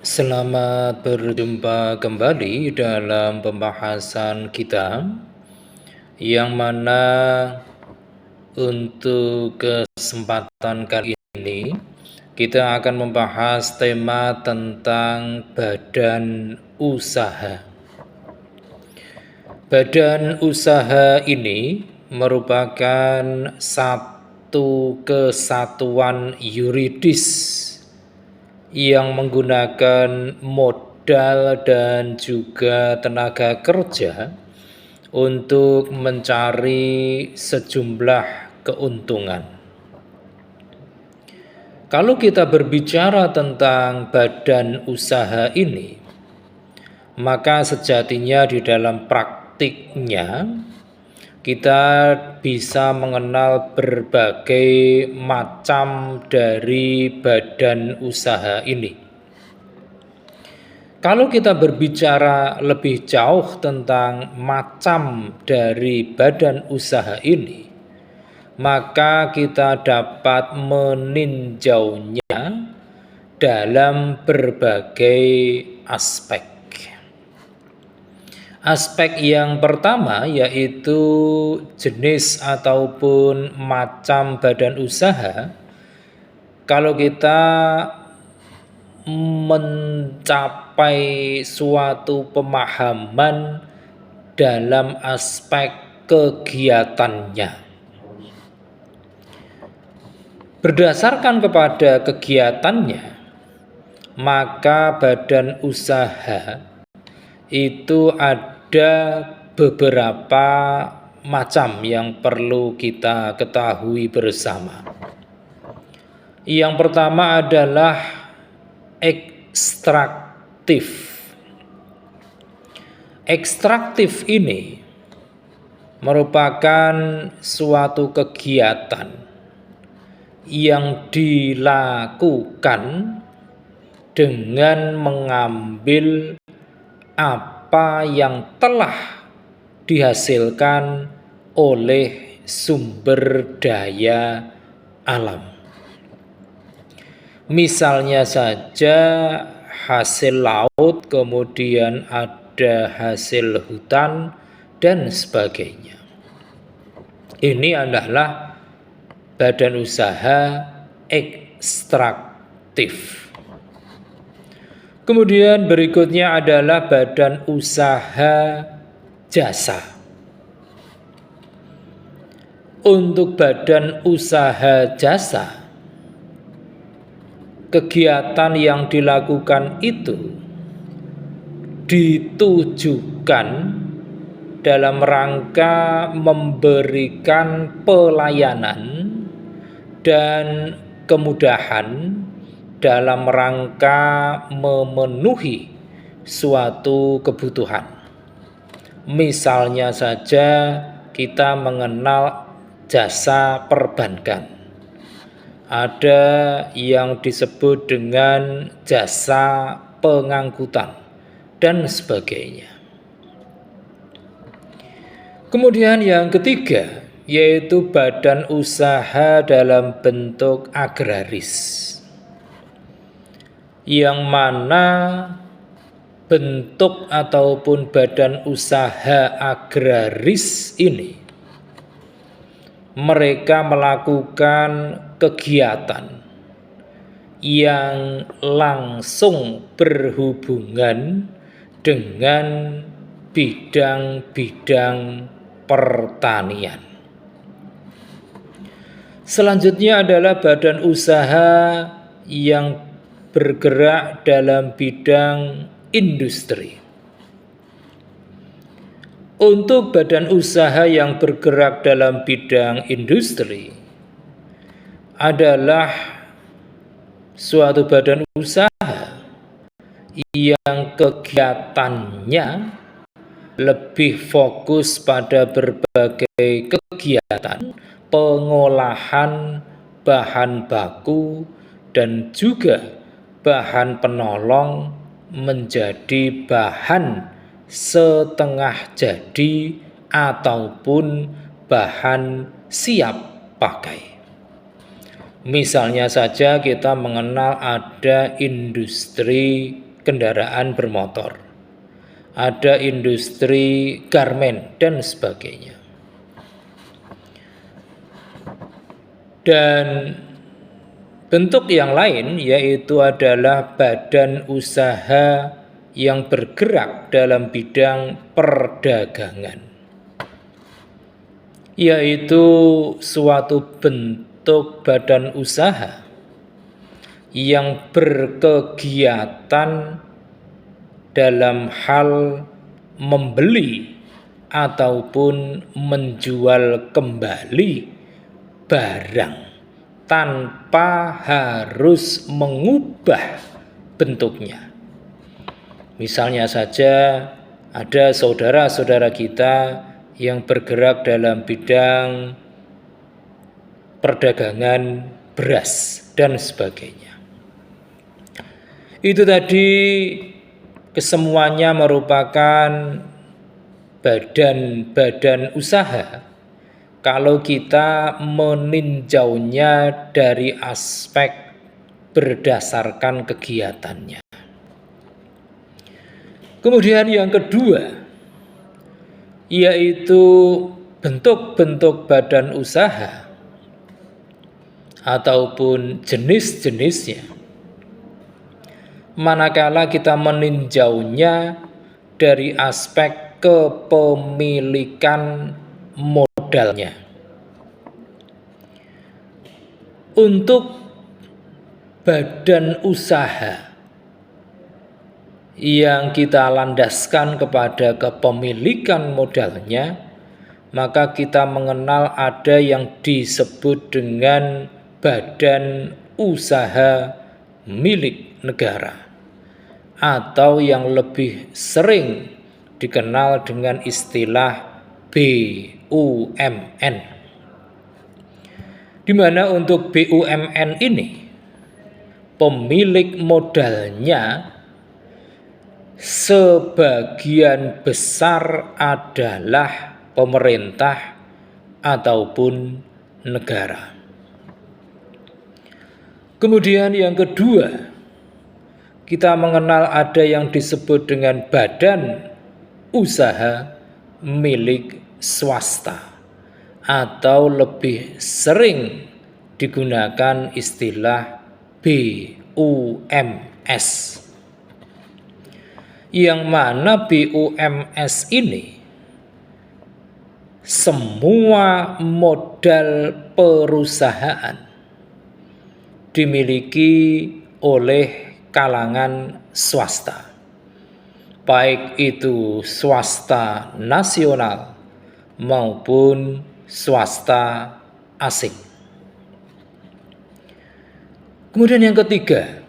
Selamat berjumpa kembali dalam pembahasan kita yang mana untuk kesempatan kali ini kita akan membahas tema tentang badan usaha. Badan usaha ini merupakan satu kesatuan yuridis yang menggunakan modal dan juga tenaga kerja untuk mencari sejumlah keuntungan. Kalau kita berbicara tentang badan usaha ini, maka sejatinya di dalam praktiknya kita bisa mengenal berbagai macam dari badan usaha ini. Kalau kita berbicara lebih jauh tentang macam dari badan usaha ini, maka kita dapat meninjaunya dalam berbagai aspek. Aspek yang pertama yaitu jenis ataupun macam badan usaha. Kalau kita mencapai suatu pemahaman dalam aspek kegiatannya, berdasarkan kepada kegiatannya, maka badan usaha itu ada beberapa macam yang perlu kita ketahui bersama. Yang pertama adalah ekstraktif. Ekstraktif ini merupakan suatu kegiatan yang dilakukan dengan mengambil apa yang telah dihasilkan oleh sumber daya alam. Misalnya saja hasil laut, kemudian ada hasil hutan dan sebagainya. Ini adalah badan usaha ekstraktif. Kemudian berikutnya adalah badan usaha jasa. Untuk badan usaha jasa, kegiatan yang dilakukan itu ditujukan dalam rangka memberikan pelayanan dan kemudahan dalam rangka memenuhi suatu kebutuhan. Misalnya saja kita mengenal jasa perbankan. Ada yang disebut dengan jasa pengangkutan dan sebagainya. Kemudian yang ketiga yaitu badan usaha dalam bentuk agraris, yang mana bentuk ataupun badan usaha agraris ini mereka melakukan kegiatan yang langsung berhubungan dengan bidang-bidang pertanian. Selanjutnya adalah badan usaha yang bergerak dalam bidang industri. Untuk badan usaha yang bergerak dalam bidang industri adalah suatu badan usaha yang kegiatannya lebih fokus pada berbagai kegiatan pengolahan bahan baku dan juga bahan penolong menjadi bahan setengah jadi ataupun bahan siap pakai. Misalnya saja kita mengenal ada industri kendaraan bermotor, ada industri garmen dan sebagainya. Dan bentuk yang lain yaitu adalah badan usaha yang bergerak dalam bidang perdagangan, yaitu suatu bentuk badan usaha yang berkegiatan dalam hal membeli ataupun menjual kembali barang tanpa harus mengubah bentuknya. Misalnya saja ada saudara-saudara kita yang bergerak dalam bidang perdagangan beras dan sebagainya. Itu tadi kesemuanya merupakan badan-badan usaha kalau kita meninjaunya dari aspek berdasarkan kegiatannya. Kemudian yang kedua, yaitu bentuk-bentuk badan usaha ataupun jenis-jenisnya. Manakala kita meninjaunya dari aspek kepemilikan modalnya. Untuk badan usaha yang kita landaskan kepada kepemilikan modalnya, maka kita mengenal ada yang disebut dengan badan usaha milik negara, atau yang lebih sering dikenal dengan istilah BUMN. Di mana untuk BUMN ini pemilik modalnya sebagian besar adalah pemerintah ataupun negara. Kemudian yang kedua, kita mengenal ada yang disebut dengan badan usaha milik swasta, atau lebih sering digunakan istilah BUMS. Yang mana BUMS ini semua modal perusahaan dimiliki oleh kalangan swasta, baik itu swasta nasional maupun swasta asing. Kemudian yang ketiga,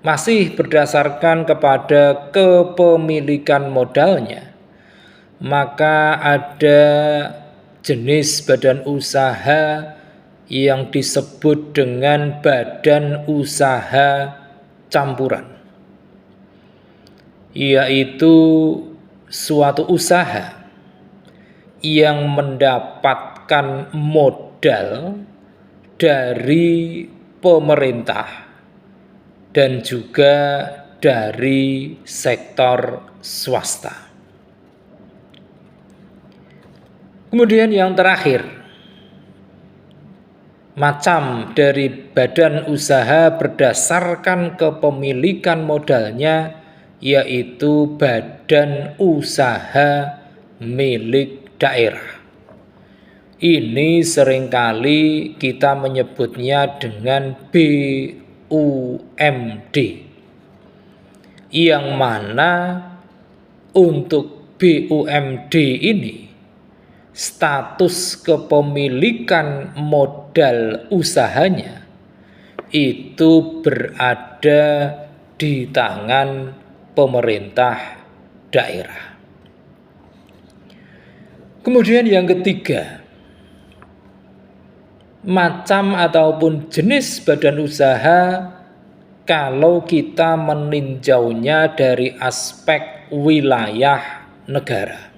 masih berdasarkan kepada kepemilikan modalnya, maka ada jenis badan usaha yang disebut dengan badan usaha campuran, yaitu suatu usaha yang mendapatkan modal dari pemerintah dan juga dari sektor swasta. Kemudian yang terakhir, macam dari badan usaha berdasarkan kepemilikan modalnya, yaitu badan usaha milik daerah. Ini seringkali kita menyebutnya dengan BUMD, yang mana untuk BUMD ini status kepemilikan modal usahanya itu berada di tangan pemerintah daerah. Kemudian yang ketiga, macam ataupun jenis badan usaha kalau kita meninjaunya dari aspek wilayah negara.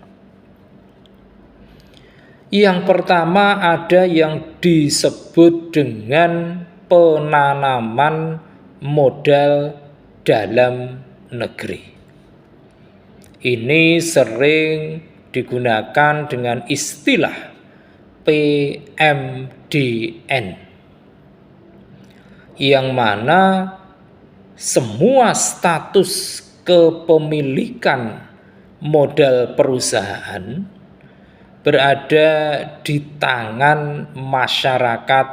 Yang pertama ada yang disebut dengan penanaman modal dalam negeri. Ini sering digunakan dengan istilah PMDN, yang mana semua status kepemilikan modal perusahaan berada di tangan masyarakat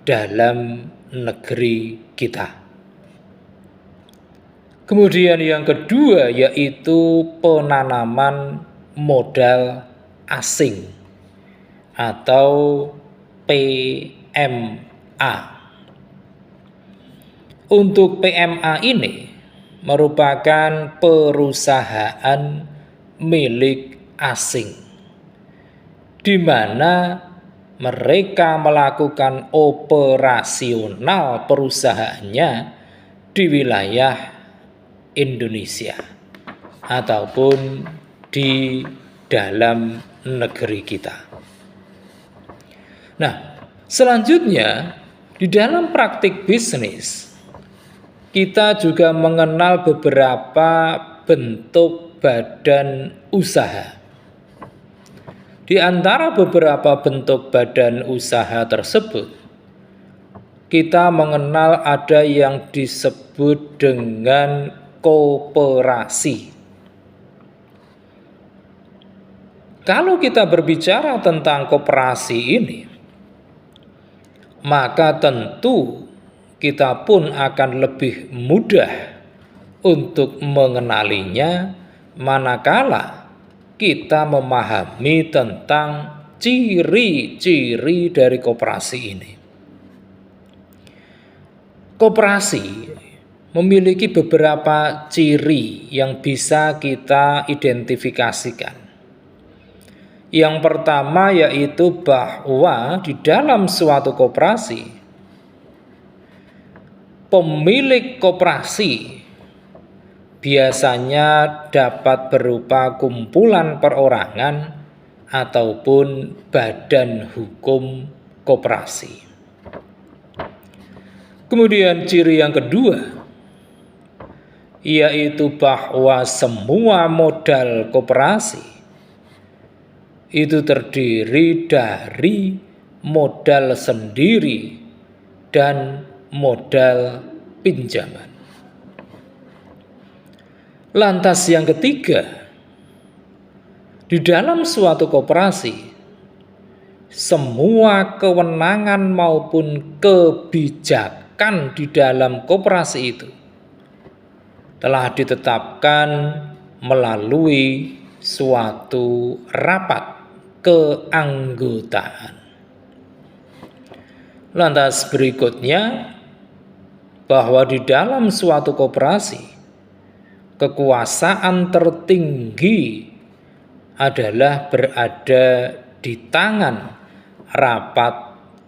dalam negeri kita. Kemudian yang kedua yaitu penanaman modal asing atau PMA. Untuk PMA ini merupakan perusahaan milik asing, di mana mereka melakukan operasional perusahaannya di wilayah Indonesia ataupun di dalam negeri kita. Nah, selanjutnya di dalam praktik bisnis kita juga mengenal beberapa bentuk badan usaha. Di antara beberapa bentuk badan usaha tersebut, kita mengenal ada yang disebut dengan koperasi. Kalau kita berbicara tentang koperasi ini, maka tentu kita pun akan lebih mudah untuk mengenalinya manakala kita memahami tentang ciri-ciri dari koperasi ini. Koperasi memiliki beberapa ciri yang bisa kita identifikasikan. Yang pertama yaitu bahwa di dalam suatu koperasi, pemilik koperasi biasanya dapat berupa kumpulan perorangan ataupun badan hukum koperasi. Kemudian ciri yang kedua yaitu bahwa semua modal koperasi itu terdiri dari modal sendiri dan modal pinjaman. Lantas yang ketiga, di dalam suatu koperasi, semua kewenangan maupun kebijakan di dalam koperasi itu telah ditetapkan melalui suatu rapat keanggotaan. Lantas berikutnya, bahwa di dalam suatu koperasi, kekuasaan tertinggi adalah berada di tangan rapat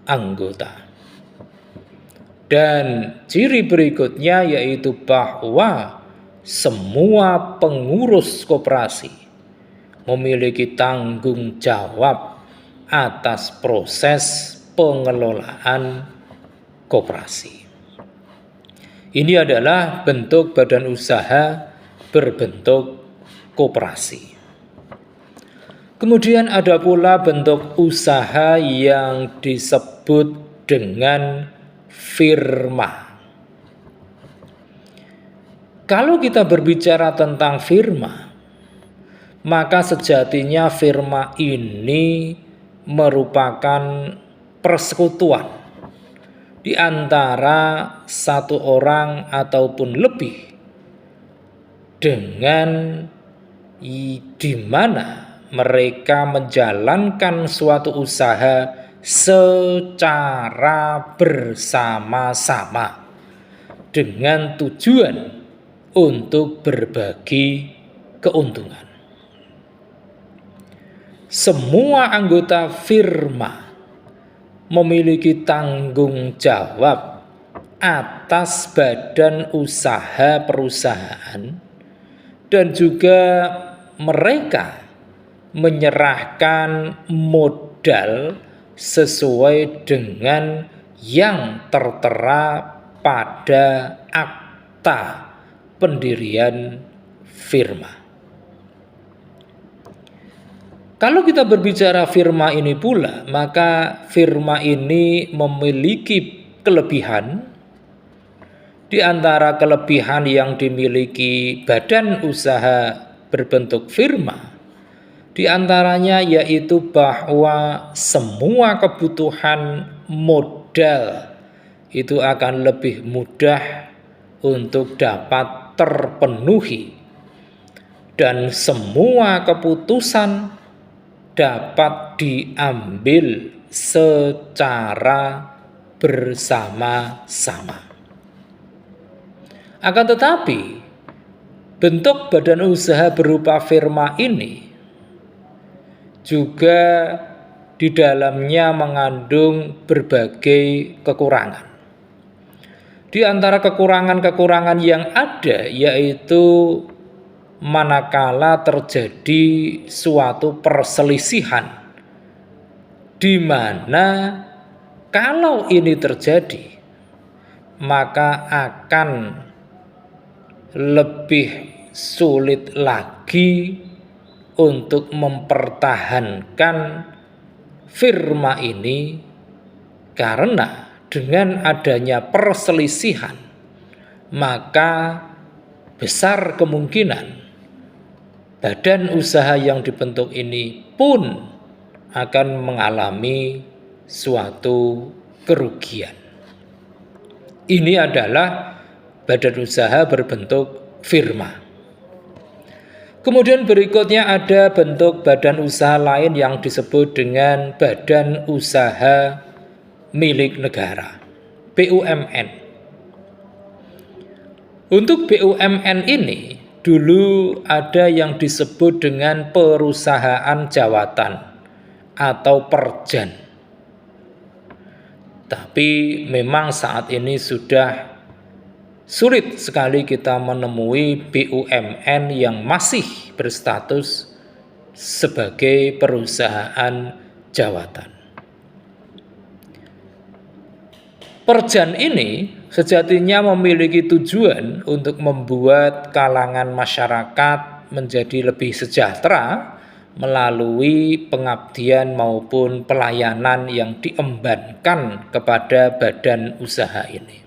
anggota. Dan ciri berikutnya yaitu bahwa semua pengurus koperasi memiliki tanggung jawab atas proses pengelolaan koperasi. Ini adalah bentuk badan usaha berbentuk koperasi. Kemudian ada pula bentuk usaha yang disebut dengan firma. Kalau kita berbicara tentang firma, maka sejatinya firma ini merupakan persekutuan di antara satu orang ataupun lebih, dengan di mana mereka menjalankan suatu usaha secara bersama-sama dengan tujuan untuk berbagi keuntungan. Semua anggota firma memiliki tanggung jawab atas badan usaha perusahaan, dan juga mereka menyerahkan modal sesuai dengan yang tertera pada akta pendirian firma. Kalau kita berbicara firma ini pula, maka firma ini memiliki kelebihan. Di antara kelebihan yang dimiliki badan usaha berbentuk firma, di antaranya yaitu bahwa semua kebutuhan modal itu akan lebih mudah untuk dapat terpenuhi, dan semua keputusan dapat diambil secara bersama-sama. Akan tetapi, bentuk badan usaha berupa firma ini juga di dalamnya mengandung berbagai kekurangan. Di antara kekurangan-kekurangan yang ada yaitu manakala terjadi suatu perselisihan, di mana kalau ini terjadi maka akan lebih sulit lagi untuk mempertahankan firma ini, karena dengan adanya perselisihan maka besar kemungkinan badan usaha yang dibentuk ini pun akan mengalami suatu kerugian. Ini adalah badan usaha berbentuk firma. Kemudian berikutnya ada bentuk badan usaha lain yang disebut dengan badan usaha milik negara, BUMN. Untuk BUMN ini dulu ada yang disebut dengan perusahaan jawatan atau perjan. Tapi memang saat ini sudah sulit sekali kita menemui BUMN yang masih berstatus sebagai perusahaan jawatan. Perjan ini sejatinya memiliki tujuan untuk membuat kalangan masyarakat menjadi lebih sejahtera melalui pengabdian maupun pelayanan yang diembankan kepada badan usaha ini.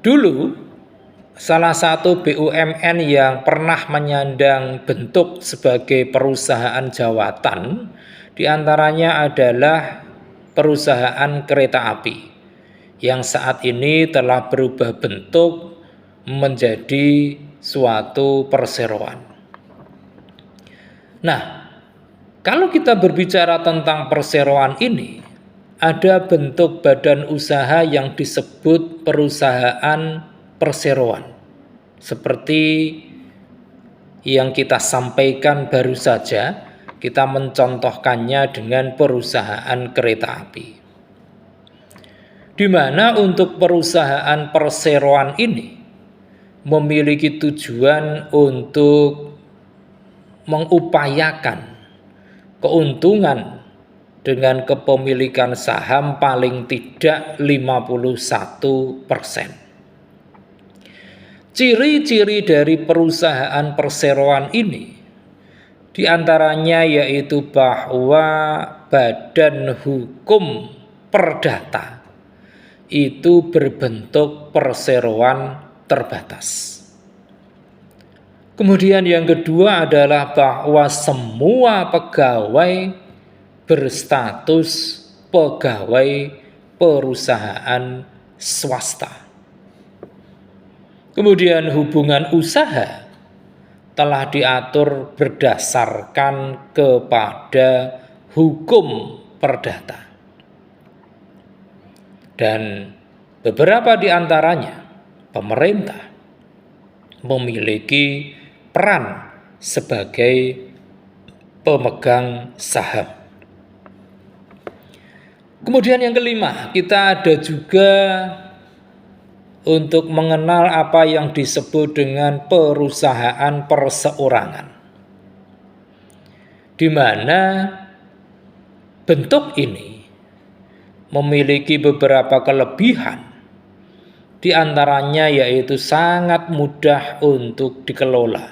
Dulu, salah satu BUMN yang pernah menyandang bentuk sebagai perusahaan jawatan, diantaranya adalah perusahaan kereta api, yang saat ini telah berubah bentuk menjadi suatu perseroan. Nah, kalau kita berbicara tentang perseroan ini, ada bentuk badan usaha yang disebut perusahaan perseroan. Seperti yang kita sampaikan baru saja, kita mencontohkannya dengan perusahaan kereta api. Di mana untuk perusahaan perseroan ini memiliki tujuan untuk mengupayakan keuntungan dengan kepemilikan saham paling tidak 51%. Ciri-ciri dari perusahaan perseroan ini diantaranya yaitu bahwa badan hukum perdata itu berbentuk perseroan terbatas. Kemudian yang kedua adalah bahwa semua pegawai berstatus pegawai perusahaan swasta. Kemudian hubungan usaha telah diatur berdasarkan kepada hukum perdata. Dan beberapa di antaranya pemerintah memiliki peran sebagai pemegang saham. Kemudian yang kelima, kita ada juga untuk mengenal apa yang disebut dengan perusahaan perseorangan, di mana bentuk ini memiliki beberapa kelebihan Di antaranya yaitu sangat mudah untuk dikelola.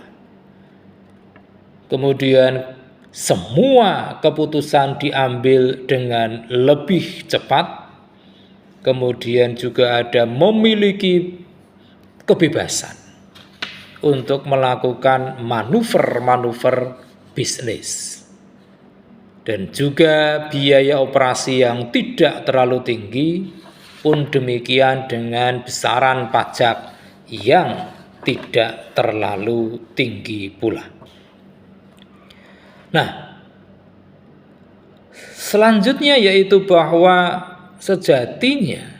Kemudian semua keputusan diambil dengan lebih cepat. Kemudian juga ada memiliki kebebasan untuk melakukan manuver-manuver bisnis. Dan juga biaya operasi yang tidak terlalu tinggi, pun demikian dengan besaran pajak yang tidak terlalu tinggi pula. Nah, selanjutnya yaitu bahwa sejatinya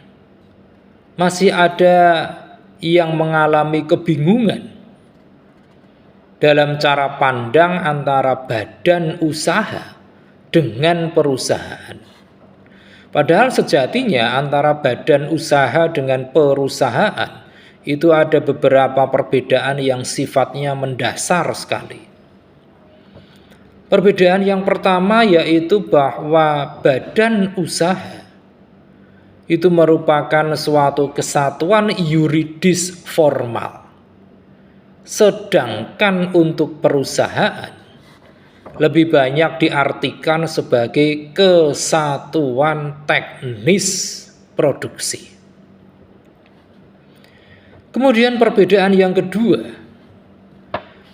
masih ada yang mengalami kebingungan dalam cara pandang antara badan usaha dengan perusahaan. Padahal sejatinya antara badan usaha dengan perusahaan itu ada beberapa perbedaan yang sifatnya mendasar sekali. Perbedaan yang pertama yaitu bahwa badan usaha itu merupakan suatu kesatuan yuridis formal. Sedangkan untuk perusahaan lebih banyak diartikan sebagai kesatuan teknis produksi. Kemudian perbedaan yang kedua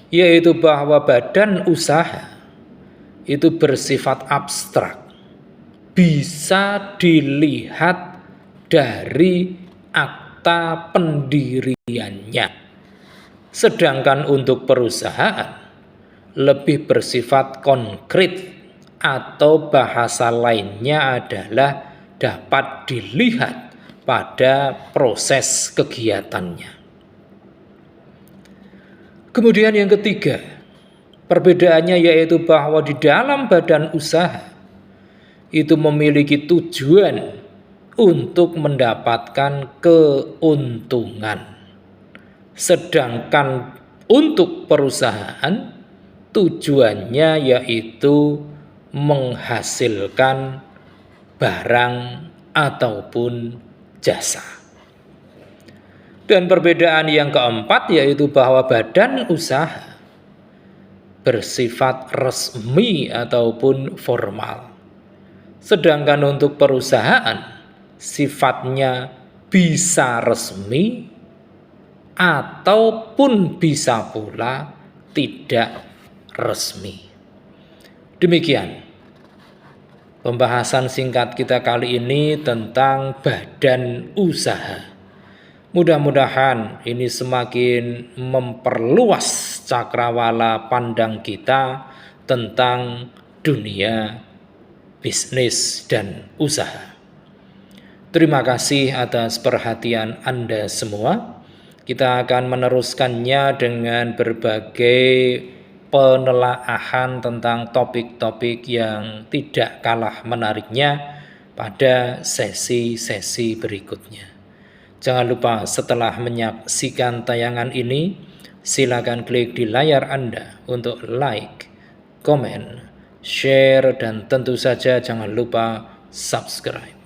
yaitu bahwa badan usaha itu bersifat abstrak, bisa dilihat dari akta pendiriannya. Sedangkan untuk perusahaan lebih bersifat konkret, atau bahasa lainnya adalah dapat dilihat pada proses kegiatannya. Kemudian yang ketiga, perbedaannya yaitu bahwa di dalam badan usaha itu memiliki tujuan untuk mendapatkan keuntungan. Sedangkan untuk perusahaan tujuannya yaitu menghasilkan barang ataupun jasa. Dan perbedaan yang keempat yaitu bahwa badan usaha bersifat resmi ataupun formal. Sedangkan untuk perusahaan sifatnya bisa resmi ataupun bisa pula tidak resmi. Demikian pembahasan singkat kita kali ini tentang badan usaha. Mudah-mudahan ini semakin memperluas cakrawala pandang kita tentang dunia bisnis dan usaha. Terima kasih atas perhatian Anda semua. Kita akan meneruskannya dengan berbagai penelaahan tentang topik-topik yang tidak kalah menariknya pada sesi-sesi berikutnya. Jangan lupa setelah menyaksikan tayangan ini, silakan klik di layar Anda untuk like, komen, share, dan tentu saja jangan lupa subscribe.